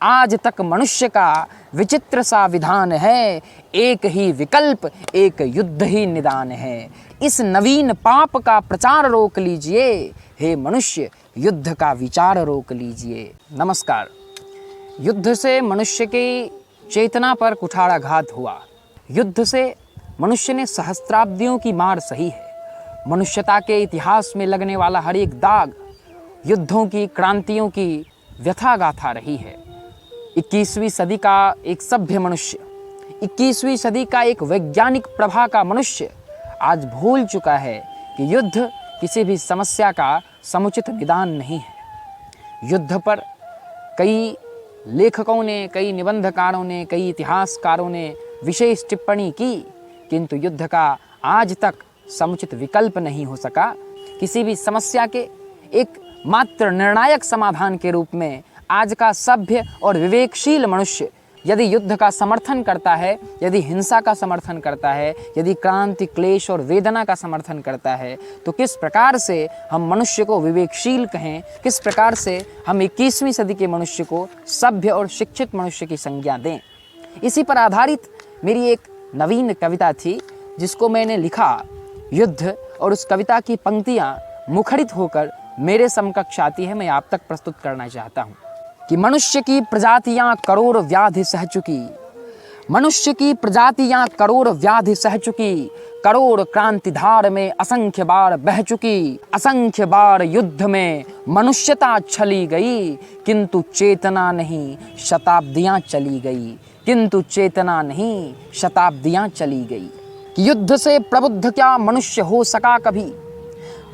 आज तक मनुष्य का विचित्र सा विधान है, एक ही विकल्प एक युद्ध ही निदान है। इस नवीन पाप का प्रचार रोक लीजिए, हे मनुष्य युद्ध का विचार रोक लीजिए। नमस्कार। युद्ध से मनुष्य की चेतना पर कुठाराघात हुआ। युद्ध से मनुष्य ने सहस्त्राब्दियों की मार सही है। मनुष्यता के इतिहास में लगने वाला हर एक दाग युद्धों की, क्रांतियों की व्यथा गाथा रही है। 21वीं सदी का एक सभ्य मनुष्य, 21वीं सदी का एक वैज्ञानिक प्रभा का मनुष्य आज भूल चुका है कि युद्ध किसी भी समस्या का समुचित निदान नहीं है। युद्ध पर कई लेखकों ने, कई निबंधकारों ने, कई इतिहासकारों ने विशेष टिप्पणी की, किंतु युद्ध का आज तक समुचित विकल्प नहीं हो सका। किसी भी समस्या के एक मात्र निर्णायक समाधान के रूप में आज का सभ्य और विवेकशील मनुष्य यदि युद्ध का समर्थन करता है, यदि हिंसा का समर्थन करता है, यदि क्रांति, क्लेश और वेदना का समर्थन करता है, तो किस प्रकार से हम मनुष्य को विवेकशील कहें, किस प्रकार से हम 21वीं सदी के मनुष्य को सभ्य और शिक्षित मनुष्य की संज्ञा दें। इसी पर आधारित मेरी एक नवीन कविता थी जिसको मैंने लिखा। युद्ध और उस कविता की पंक्तियाँ मुखरित होकर मेरे समकक्ष आती है, मैं आप तक प्रस्तुत करना चाहता हूँ कि मनुष्य की प्रजातियाँ करोड़ व्याधि सह चुकी, मनुष्य की प्रजातियाँ करोड़ व्याधि सह चुकी, करोड़ क्रांतिधार में असंख्य बार बह चुकी, असंख्य बार युद्ध में मनुष्यता छली गई, किंतु चेतना नहीं शताब्दियाँ चली गई, किंतु चेतना नहीं शताब्दियाँ चली गई। कि युद्ध से प्रबुद्ध क्या मनुष्य हो सका कभी,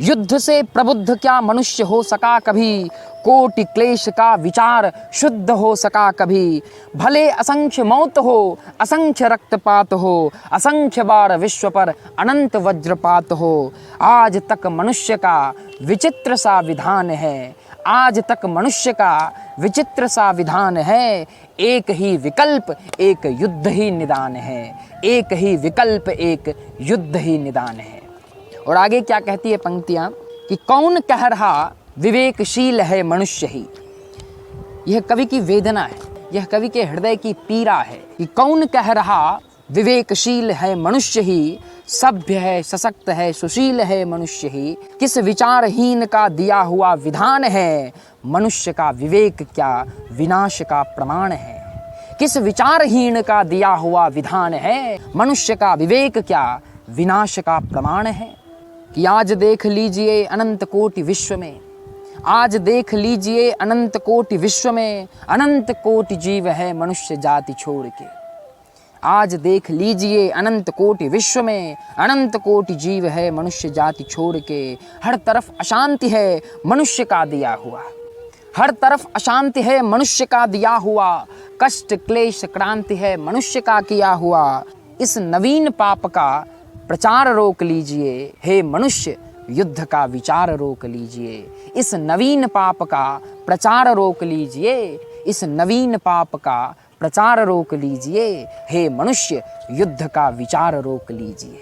युद्ध से प्रबुद्ध क्या मनुष्य हो सका कभी, कोटि क्लेश का विचार शुद्ध हो सका कभी। भले असंख्य मौत हो, असंख्य रक्तपात हो, असंख्य बार विश्व पर अनंत वज्रपात हो, आज तक मनुष्य का विचित्र सा विधान है, आज तक मनुष्य का विचित्र सा विधान है, एक ही विकल्प एक युद्ध ही निदान है, एक ही विकल्प एक युद्ध ही निदान है। और आगे क्या कहती है पंक्तियाँ कि कौन कह रहा विवेकशील है मनुष्य ही। यह कवि की वेदना है, यह कवि के हृदय की पीड़ा है कि कौन कह रहा विवेकशील है मनुष्य ही, सभ्य है, सशक्त है, सुशील है मनुष्य ही। किस विचारहीन का दिया हुआ विधान है, मनुष्य का विवेक क्या विनाश का प्रमाण है। किस विचारहीन का दिया हुआ विधान है, मनुष्य का विवेक क्या विनाश का प्रमाण है। कि आज देख लीजिए अनंत कोटि विश्व में, आज देख लीजिए अनंत कोटि विश्व में, अनंत कोटि जीव है मनुष्य जाति छोड़ के। आज देख लीजिए अनंत कोटि विश्व में, अनंत कोटि जीव है मनुष्य जाति छोड़ के। हर तरफ अशांति है मनुष्य का दिया हुआ, हर तरफ अशांति है मनुष्य का दिया हुआ, कष्ट क्लेश क्रांति है मनुष्य का किया हुआ। इस नवीन पाप का प्रचार रोक लीजिए, हे मनुष्य युद्ध का विचार रोक लीजिए। इस नवीन पाप का प्रचार रोक लीजिए, इस नवीन पाप का प्रचार रोक लीजिए, हे मनुष्य युद्ध का विचार रोक लीजिए।